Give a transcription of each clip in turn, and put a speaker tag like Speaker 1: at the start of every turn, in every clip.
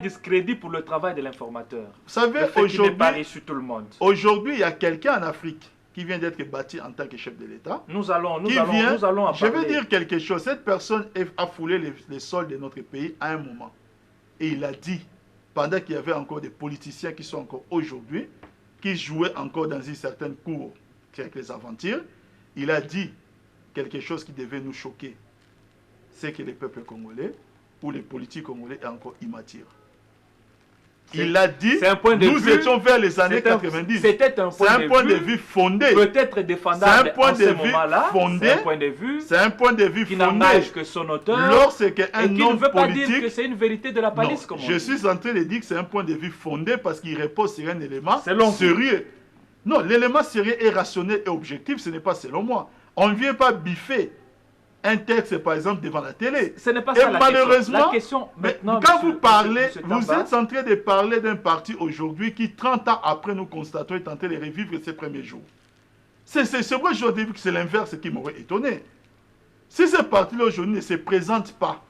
Speaker 1: discrédit pour le travail de l'informateur.
Speaker 2: Vous savez, aujourd'hui, il y a quelqu'un en Afrique qui vient d'être bâti en tant que chef de l'État.
Speaker 1: Nous allons en parler.
Speaker 2: Je vais dire quelque chose. Cette personne a foulé les sols de notre pays à un moment. Et il a dit, pendant qu'il y avait encore des politiciens qui sont encore aujourd'hui, qui jouaient encore dans une certaine cour avec les aventures, il a dit quelque chose qui devait nous choquer. C'est que les peuples congolais ou les politiques congolais est encore immature. Il a dit, nous étions vers les années 90.
Speaker 1: C'était un point de vue fondé. Peut-être défendable en ce moment-là.
Speaker 2: C'est un point de vue
Speaker 1: qui n'engage que son auteur.
Speaker 2: Lorsqu'un homme
Speaker 1: qui ne veut pas dire que c'est une vérité de la palisse.
Speaker 2: Non, je suis en train de dire que c'est un point de vue fondé parce qu'il repose sur un élément sérieux. Non, l'élément sérieux est rationnel et objectif, ce n'est pas selon moi. On ne vient pas biffer un texte, par exemple, devant la télé.
Speaker 1: Ce n'est pas ça
Speaker 2: malheureusement,
Speaker 1: la question. Maintenant,
Speaker 2: quand vous parlez, vous êtes en train de parler d'un parti aujourd'hui qui, 30 ans après, nous constatons, est en train de revivre ses premiers jours. C'est moi, je dis que c'est l'inverse qui m'aurait étonné. Si ce parti-là, aujourd'hui, ne se présente pas,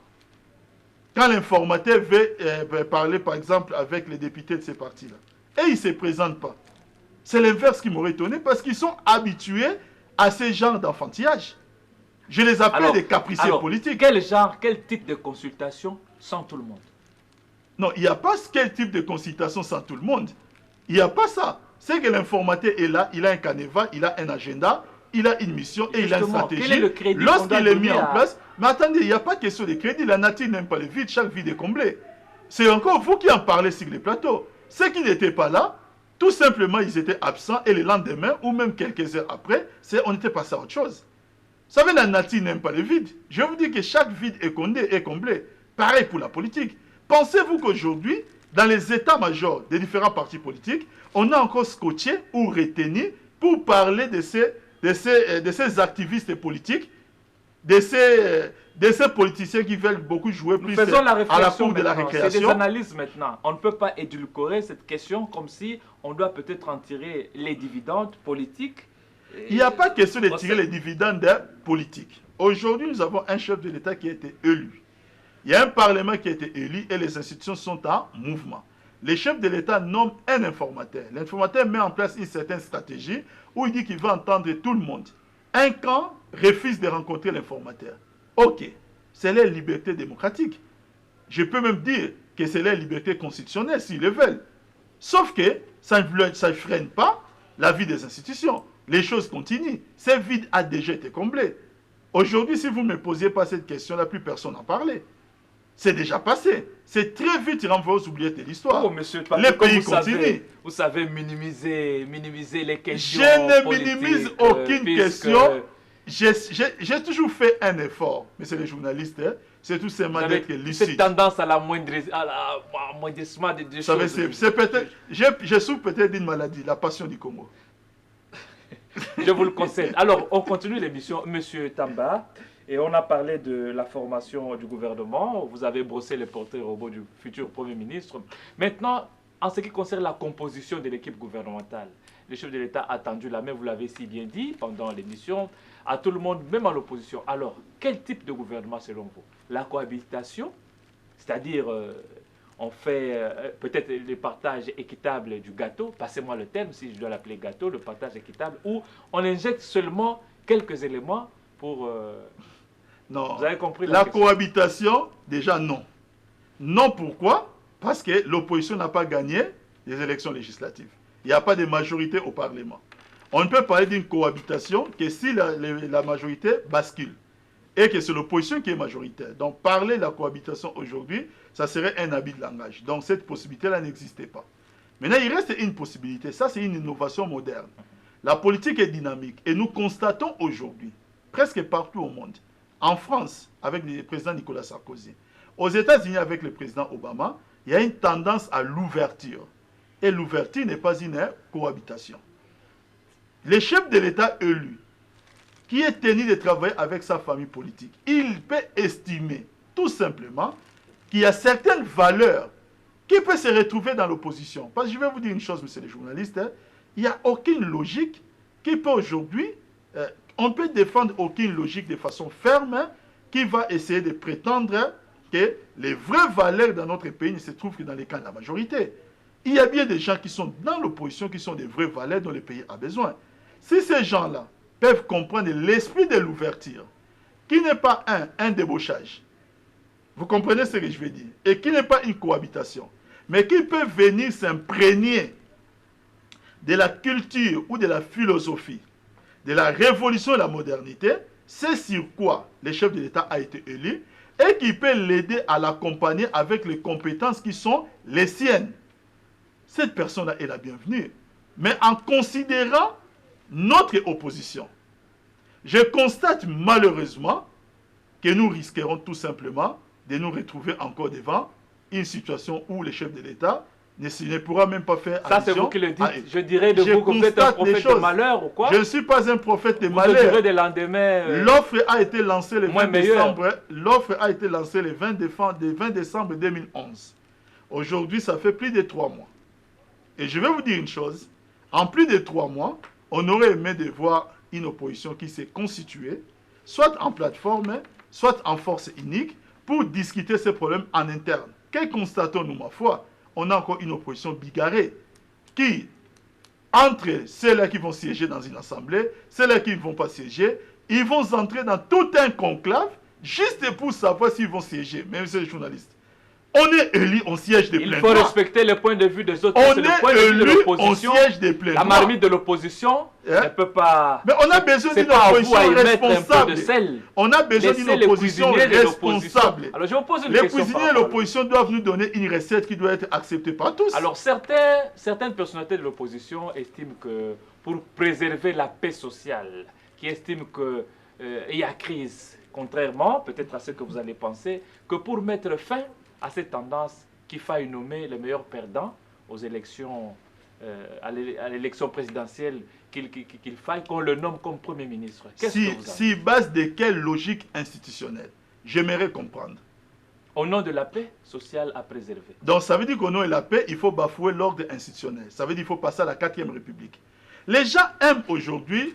Speaker 2: quand l'informateur veut parler, par exemple, avec les députés de ces partis-là, et il ne se présente pas, c'est l'inverse qui m'aurait étonné parce qu'ils sont habitués à ce genre d'enfantillage. Je les appelle des capricieux politiques.
Speaker 1: Quel type de consultation sans tout le monde?
Speaker 2: Non, il n'y a pas quel type de consultation sans tout le monde. Il n'y a pas ça. C'est que l'informateur est là, il a un canevas, il a un agenda, il a une mission et il a une stratégie. Lorsqu'il est mis en place, mais attendez, il n'y a pas question de crédit. La nature n'aime pas le vide, chaque vide est comblé. C'est encore vous qui en parlez sur les plateaux. Ceux qui n'étaient pas là, tout simplement, ils étaient absents et le lendemain, ou même quelques heures après, on était passé à autre chose. Vous savez, la nature n'aime pas le vide. Je vous dis que chaque vide est comblé. Pareil pour la politique. Pensez-vous qu'aujourd'hui, dans les états-majors des différents partis politiques, on a encore scotché ou retenu pour parler de ces activistes politiques, de ces politiciens qui veulent beaucoup jouer plus à la cour de la récréation.
Speaker 1: C'est des analyses maintenant. On ne peut pas édulcorer cette question comme si on doit peut-être en tirer les dividendes politiques.
Speaker 2: Il n'y a pas question de tirer les dividendes politiques. Aujourd'hui, nous avons un chef de l'État qui a été élu. Il y a un parlement qui a été élu et les institutions sont en mouvement. Les chefs de l'État nomment un informateur. L'informateur met en place une certaine stratégie où il dit qu'il va entendre tout le monde. Un camp refuse de rencontrer l'informateur. Ok, c'est leur liberté démocratique. Je peux même dire que c'est leur liberté constitutionnelle s'ils le veulent. Sauf que ça ne freine pas la vie des institutions. Les choses continuent. Ce vide a déjà été comblé. Aujourd'hui, si vous ne me posiez pas cette question-là, plus personne n'en parlait. C'est déjà passé. C'est très vite renvoyé aux oubliettes de l'histoire.
Speaker 1: Oh, monsieur les pays continuent. Vous savez minimiser les questions.
Speaker 2: Je ne minimise aucune question. J'ai toujours fait un effort, monsieur les journalistes. C'est tout simplement d'être lucide.
Speaker 1: Cette tendance à l'amoindrissement des choses.
Speaker 2: C'est peut-être. Je souffre peut-être d'une maladie, la passion du Congo.
Speaker 1: Je vous le conseille. Alors, on continue l'émission, monsieur Tamba. Et on a parlé de la formation du gouvernement. Vous avez brossé les portraits robots du futur Premier ministre. Maintenant, en ce qui concerne la composition de l'équipe gouvernementale, le chef de l'État a tendu la main, vous l'avez si bien dit pendant l'émission, à tout le monde, même à l'opposition. Alors, quel type de gouvernement selon vous? La cohabitation, c'est-à-dire on fait peut-être le partage équitable du gâteau, passez-moi le terme si je dois l'appeler gâteau, le partage équitable, ou on injecte seulement quelques éléments pour...
Speaker 2: Non,
Speaker 1: vous avez compris
Speaker 2: la cohabitation, déjà non. Non, pourquoi? Parce que l'opposition n'a pas gagné les élections législatives. Il n'y a pas de majorité au Parlement. On ne peut parler d'une cohabitation que si la majorité bascule et que c'est l'opposition qui est majoritaire. Donc parler de la cohabitation aujourd'hui, ça serait un abus de langage. Donc cette possibilité-là n'existait pas. Maintenant, il reste une possibilité. Ça, c'est une innovation moderne. La politique est dynamique et nous constatons aujourd'hui, presque partout au monde, en France, avec le président Nicolas Sarkozy, aux États-Unis, avec le président Obama, il y a une tendance à l'ouverture. Et l'ouverture n'est pas une cohabitation. Le chef de l'État élu, qui est tenu de travailler avec sa famille politique, il peut estimer tout simplement qu'il y a certaines valeurs qui peuvent se retrouver dans l'opposition. Parce que je vais vous dire une chose, monsieur les journalistes, il n'y a aucune logique qui peut aujourd'hui, on peut défendre aucune logique de façon ferme qui va essayer de prétendre que les vraies valeurs dans notre pays ne se trouvent que dans les camps de la majorité. Il y a bien des gens qui sont dans l'opposition qui sont des vraies valeurs dont le pays a besoin. Si ces gens-là peuvent comprendre l'esprit de l'ouverture, qui n'est pas un débauchage, vous comprenez ce que je veux dire, et qui n'est pas une cohabitation, mais qui peut venir s'imprégner de la culture ou de la philosophie, de la révolution et la modernité, c'est sur quoi le chef de l'État a été élu, et qui peut l'aider à l'accompagner avec les compétences qui sont les siennes. Cette personne-là est la bienvenue. Mais en considérant notre opposition, je constate malheureusement que nous risquerons tout simplement de nous retrouver encore devant une situation où le chef de l'État ne pourra même pas faire
Speaker 1: allusion. Ça, c'est vous qui le dites. Je dirais de vous que vous êtes un prophète de malheur ou quoi?
Speaker 2: Je ne suis pas un prophète de malheur.
Speaker 1: Vous direz des lendemains.
Speaker 2: L'offre a été lancée le 20 décembre. L'offre a été lancée le 20 décembre 2011. Aujourd'hui, ça fait plus de 3 mois. Et je vais vous dire une chose. En plus de 3 mois, on aurait aimé de voir une opposition qui s'est constituée, soit en plateforme, soit en force unique, pour discuter ces problèmes en interne. Que constatons-nous, ma foi? On a encore une opposition bigarrée qui, entre ceux-là qui vont siéger dans une assemblée, ceux-là qui ne vont pas siéger, ils vont entrer dans tout un conclave juste pour savoir s'ils vont siéger, même ces journalistes. On est élu, on siège de plein droit.
Speaker 1: Il faut respecter le point de vue des autres.
Speaker 2: On est élu, on siège de plein droit.
Speaker 1: La marmite de l'opposition ne peut pas...
Speaker 2: Mais on a besoin d'une opposition responsable. On a besoin d'une opposition responsable.
Speaker 1: Alors je vous pose une
Speaker 2: question.
Speaker 1: Les
Speaker 2: cuisiniers de l'opposition doivent nous donner une recette qui doit être acceptée par tous.
Speaker 1: Alors certaines personnalités de l'opposition estiment que pour préserver la paix sociale, qui estiment qu'il y a crise, contrairement peut-être à ce que vous allez penser, que pour mettre fin à cette tendance qu'il faille nommer le meilleur perdant aux élections, à l'élection présidentielle, qu'il faille qu'on le nomme comme Premier ministre.
Speaker 2: Si base de quelle logique institutionnelle? J'aimerais comprendre.
Speaker 1: Au nom de la paix sociale à préserver.
Speaker 2: Donc ça veut dire qu'au nom de la paix, il faut bafouer l'ordre institutionnel. Ça veut dire qu'il faut passer à la 4e République. Les gens aiment aujourd'hui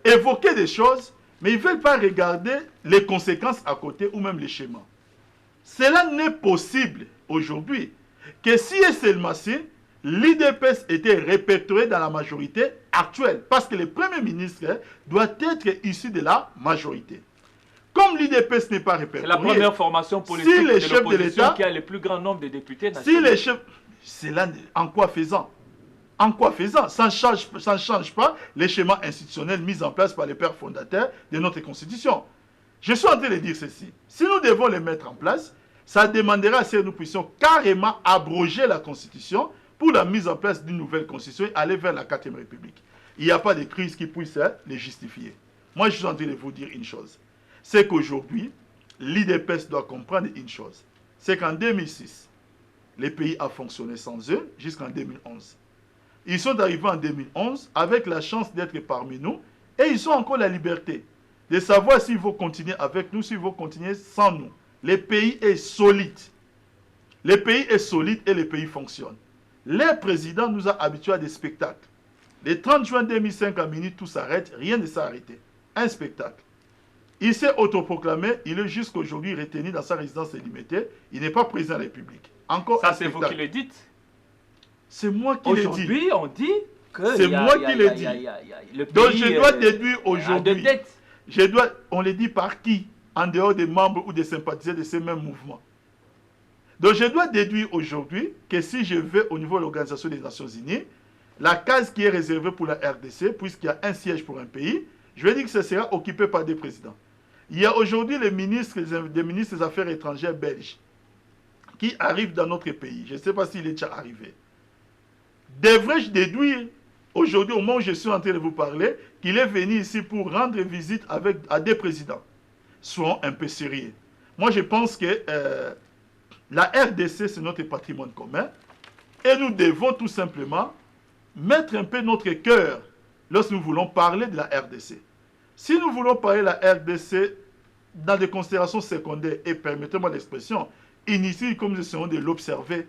Speaker 2: évoquer des choses, mais ils ne veulent pas regarder les conséquences à côté ou même les schémas. Cela n'est possible aujourd'hui que si et seulement si l'IDPS était répertorié dans la majorité actuelle, parce que le Premier ministre doit être issu de la majorité. Comme l'IDPS n'est pas répertorié,
Speaker 1: c'est la première formation politique
Speaker 2: si les
Speaker 1: de
Speaker 2: chefs de l'État
Speaker 1: qui a le plus grand nombre de députés nationaux.
Speaker 2: Si les chefs, c'est là en quoi faisant? En quoi faisant? Ça ne change pas les schémas institutionnels mis en place par les pères fondateurs de notre Constitution. Je suis en train de dire ceci. Si nous devons les mettre en place, ça demandera à ce que nous puissions carrément abroger la Constitution pour la mise en place d'une nouvelle Constitution et aller vers la 4e République. Il n'y a pas de crise qui puisse les justifier. Moi, je suis en train de vous dire une chose. C'est qu'aujourd'hui, l'IDPS doit comprendre une chose. C'est qu'en 2006, le pays a fonctionné sans eux jusqu'en 2011. Ils sont arrivés en 2011 avec la chance d'être parmi nous et ils ont encore la liberté de savoir s'ils vont continuer avec nous, s'ils vont continuer sans nous. Le pays est solide. Le pays est solide et le pays fonctionne. Le président nous a habitués à des spectacles. Le 30 juin 2005 à minuit, tout s'arrête, rien ne s'est arrêté. Un spectacle. Il s'est autoproclamé, il est jusqu'aujourd'hui retenu dans sa résidence limitée. Il n'est pas président de la République. Encore
Speaker 1: ça, c'est vous qui le dites?
Speaker 2: C'est moi qui le dis.
Speaker 1: Aujourd'hui, on dit que...
Speaker 2: C'est moi qui le dis. Donc je dois déduire aujourd'hui. On le dit par qui? En dehors des membres ou des sympathisants de ces mêmes mouvements. Donc je dois déduire aujourd'hui que si je vais au niveau de l'Organisation des Nations Unies, la case qui est réservée pour la RDC, puisqu'il y a un siège pour un pays, je vais dire que ce sera occupé par des présidents. Il y a aujourd'hui les ministres des Affaires étrangères belges qui arrivent dans notre pays. Je ne sais pas s'il est déjà arrivé. Devrais-je déduire aujourd'hui, au moment où je suis en train de vous parler, qu'il est venu ici pour rendre visite à des présidents? Soyons un peu sérieux. Moi, je pense que la RDC, c'est notre patrimoine commun. Et nous devons tout simplement mettre un peu notre cœur lorsque nous voulons parler de la RDC. Si nous voulons parler de la RDC dans des considérations secondaires, et permettez-moi l'expression, inutile comme nous essayons de l'observer,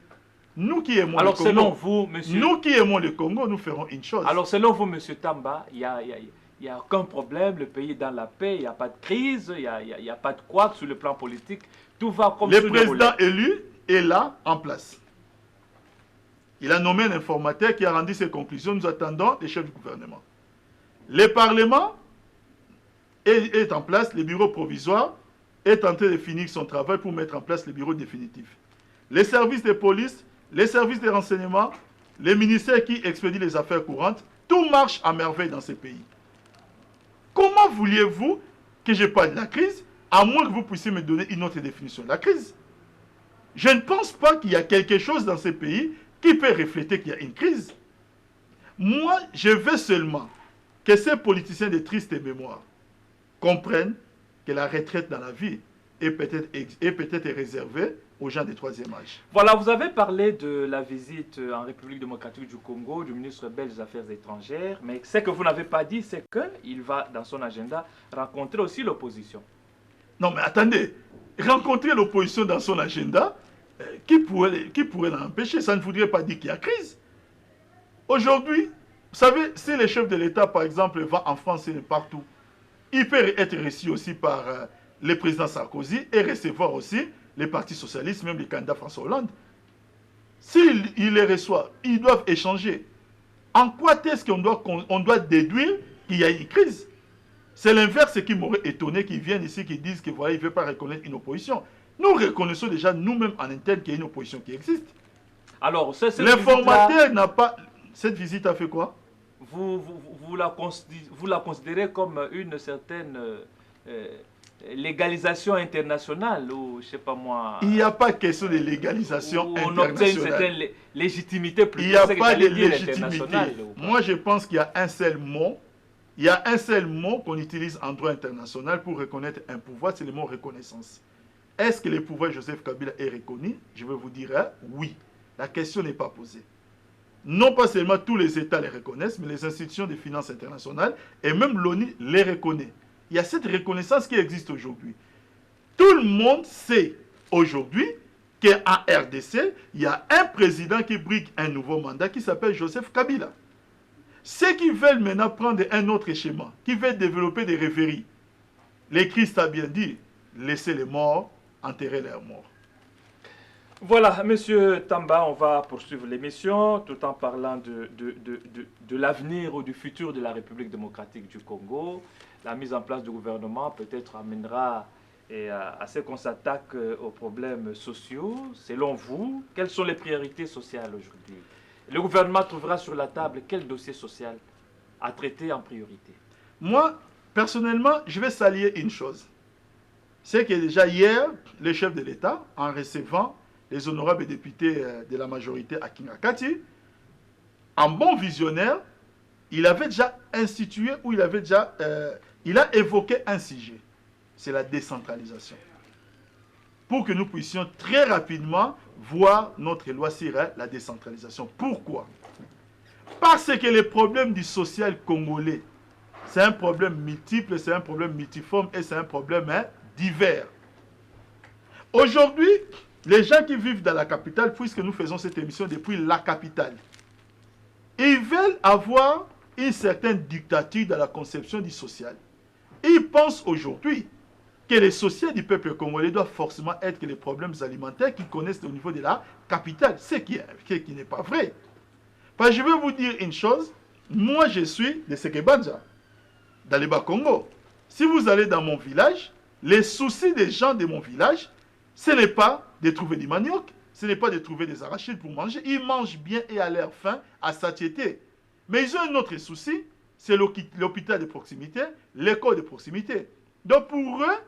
Speaker 2: nous qui aimons le Congo, nous ferons une chose.
Speaker 1: Alors, selon vous, M. Tamba, il il n'y a aucun problème, le pays est dans la paix, il n'y a pas de crise, il n'y a pas de quoi sur le plan politique. Tout va comme
Speaker 2: Le
Speaker 1: sur
Speaker 2: président élu est là, en place. Il a nommé un informateur qui a rendu ses conclusions. Nous attendons les chefs du gouvernement. Le Parlement est en place, le bureau provisoire est en train de finir son travail pour mettre en place le bureau définitif. Les services de police, les services de renseignement, les ministères qui expédient les affaires courantes, tout marche à merveille dans ces pays. Comment vouliez-vous que je parle de la crise, à moins que vous puissiez me donner une autre définition de la crise? Je ne pense pas qu'il y a quelque chose dans ces pays qui peut refléter qu'il y a une crise. Moi, je veux seulement que ces politiciens de triste mémoire comprennent que la retraite dans la vie est peut-être réservée aux gens du troisième âge.
Speaker 1: Voilà, vous avez parlé de la visite en République démocratique du Congo du ministre belge des Affaires étrangères, mais ce que vous n'avez pas dit, c'est qu'il va, dans son agenda, rencontrer aussi l'opposition.
Speaker 2: Non, mais attendez, rencontrer l'opposition dans son agenda, qui pourrait l'empêcher? Ça ne voudrait pas dire qu'il y a crise. Aujourd'hui, vous savez, si le chef de l'État, par exemple, va en France et partout, il peut être reçu aussi par le président Sarkozy et recevoir aussi les partis socialistes, même les candidats François Hollande. S'il les reçoit, ils doivent échanger. En quoi est-ce qu'on doit déduire qu'il y a une crise? C'est l'inverse qui m'aurait étonné qu'ils viennent ici, qu'ils disent que voilà, ils ne veulent pas reconnaître une opposition. Nous reconnaissons déjà nous-mêmes en interne qu'il y a une opposition qui existe.
Speaker 1: Alors,
Speaker 2: l'informateur n'a pas... Cette visite a fait quoi?
Speaker 1: Vous la considérez comme une certaine légalisation internationale ou je sais pas moi...
Speaker 2: Il n'y a pas question de légalisation internationale.
Speaker 1: On obtient une certaine légitimité plutôt.
Speaker 2: Il n'y a pas de légitimité. Moi, je pense qu'il y a un seul mot. Il y a un seul mot qu'on utilise en droit international pour reconnaître un pouvoir, c'est le mot reconnaissance. Est-ce que le pouvoir de Joseph Kabila est reconnu? Je vais vous dire oui. La question n'est pas posée. Non pas seulement tous les États les reconnaissent, mais les institutions de finances internationales et même l'ONU les reconnaît. Il y a cette reconnaissance qui existe aujourd'hui. Tout le monde sait aujourd'hui qu'en RDC, il y a un président qui brigue un nouveau mandat qui s'appelle Joseph Kabila. Ceux qui veulent maintenant prendre un autre schéma, qui veulent développer des rêveries, le Christ a bien dit, laissez les morts enterrer leurs morts.
Speaker 1: Voilà, Monsieur Tamba, on va poursuivre l'émission tout en parlant de l'avenir ou du futur de la République démocratique du Congo. La mise en place du gouvernement peut-être amènera à ce qu'on s'attaque aux problèmes sociaux. Selon vous, quelles sont les priorités sociales aujourd'hui? Le gouvernement trouvera sur la table quel dossier social à traiter en priorité?
Speaker 2: Moi, personnellement, je vais saluer une chose. C'est que déjà hier, le chef de l'État, en recevant les honorables députés de la majorité à Kingakati, en bon visionnaire, il avait déjà institué ou il a évoqué un sujet. C'est la décentralisation. Pour que nous puissions très rapidement voir notre loi sur la décentralisation. Pourquoi? Parce que les problèmes du social congolais, c'est un problème multiple, c'est un problème multiforme et c'est un problème divers. Aujourd'hui, les gens qui vivent dans la capitale, puisque nous faisons cette émission depuis la capitale, ils veulent avoir une certaine dictature dans la conception du social. Ils pensent aujourd'hui que les social du peuple congolais doivent forcément être que les problèmes alimentaires qu'ils connaissent au niveau de la capitale, ce qui n'est pas vrai. Parce que je vais vous dire une chose, moi je suis de Sekebanja, dans le Bas-Congo. Si vous allez dans mon village, les soucis des gens de mon village, ce n'est pas de trouver du manioc, ce n'est pas de trouver des arachides pour manger. Ils mangent bien et à leur faim, à satiété. Mais ils ont un autre souci, c'est l'hôpital de proximité, l'école de proximité. Donc pour eux,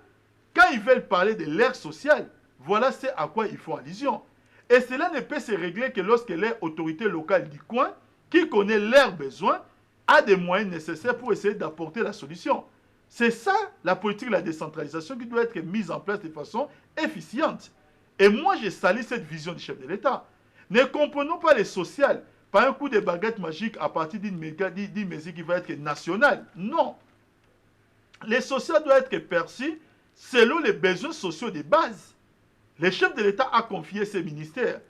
Speaker 2: quand ils veulent parler de l'ère sociale, voilà c'est à quoi ils font allusion. Et cela ne peut se régler que lorsque les autorités locales du coin, qui connaissent leurs besoins, a des moyens nécessaires pour essayer d'apporter la solution. C'est ça la politique de la décentralisation qui doit être mise en place de façon efficiente. Et moi, je salue cette vision du chef de l'État. Ne comprenons pas les sociales par un coup de baguette magique à partir d'une mesure qui va être nationale. Non. Les sociales doivent être perçus selon les besoins sociaux de base. Le chef de l'État a confié ses ministères,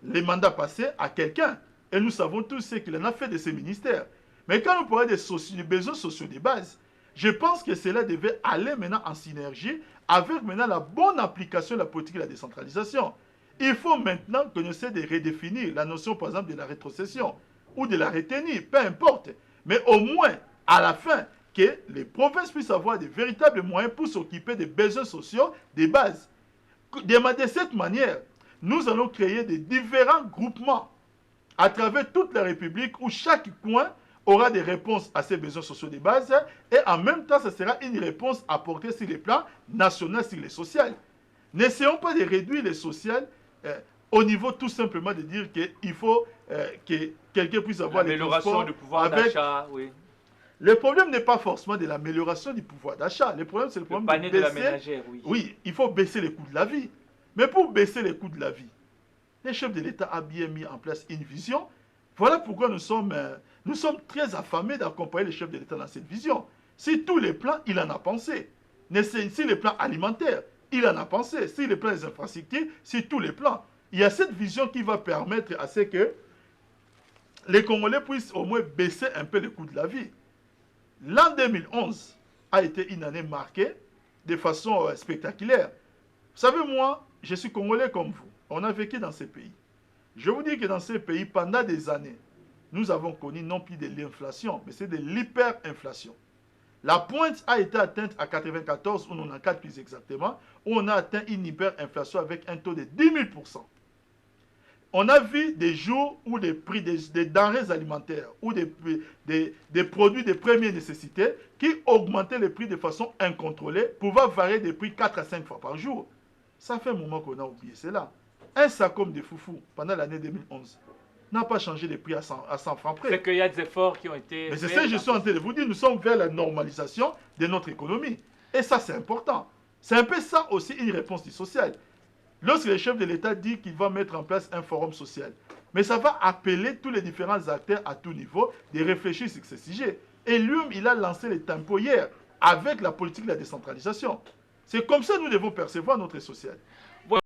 Speaker 2: les mandats passés, à quelqu'un. Et nous savons tous ce qu'il en a fait de ces ministères. Mais quand on parle des besoins sociaux de base, je pense que cela devait aller maintenant en synergie avec maintenant la bonne application de la politique de la décentralisation. Il faut maintenant qu'on essaie de redéfinir la notion, par exemple, de la rétrocession ou de la retenue, peu importe. Mais au moins, à la fin, que les provinces puissent avoir de véritables moyens pour s'occuper des besoins sociaux de base. De cette manière, nous allons créer des différents groupements à travers toute la République où chaque coin aura des réponses à ces besoins sociaux de base et en même temps, ce sera une réponse apportée sur les plans national, sur les sociales. N'essayons pas de réduire les sociales au niveau tout simplement de dire qu'il faut que quelqu'un puisse avoir
Speaker 1: l'amélioration du pouvoir d'achat, oui.
Speaker 2: Le problème n'est pas forcément de l'amélioration du pouvoir d'achat. Le problème, c'est le problème
Speaker 1: panier de la ménagère, oui.
Speaker 2: Oui, il faut baisser les coûts de la vie. Mais pour baisser les coûts de la vie, les chefs de l'État ont bien mis en place une vision. Voilà pourquoi nous sommes très affamés d'accompagner les chefs de l'État dans cette vision. Sur tous les plans, il en a pensé. Sur les plans alimentaires, il en a pensé. Sur les plans des infrastructures, sur tous les plans. Il y a cette vision qui va permettre à ce que les Congolais puissent au moins baisser un peu le coût de la vie. L'an 2011 a été une année marquée de façon spectaculaire. Vous savez, moi, je suis Congolais comme vous. On a vécu dans ces pays. Je vous dis que dans ces pays, pendant des années, nous avons connu non plus de l'inflation, mais c'est de l'hyperinflation. La pointe a été atteinte à 94, ou 94 plus exactement, où on a atteint une hyperinflation avec un taux de 10 000%. On a vu des jours où les prix des denrées alimentaires ou des produits de première nécessité qui augmentaient les prix de façon incontrôlée, pouvaient varier des prix 4 à 5 fois par jour. Ça fait un moment qu'on a oublié cela. Un sacom de foufou pendant l'année 2011 n'a pas changé les prix à 100 francs près.
Speaker 1: C'est qu'il y a des efforts qui ont été...
Speaker 2: Mais c'est ça que je suis en train de vous dire. Nous sommes vers la normalisation de notre économie. Et ça, c'est important. C'est un peu ça aussi une réponse du social. Lorsque le chef de l'État dit qu'il va mettre en place un forum social, mais ça va appeler tous les différents acteurs à tout niveau de réfléchir sur ce sujet. Et lui, il a lancé les tempos hier avec la politique de la décentralisation. C'est comme ça que nous devons percevoir notre social.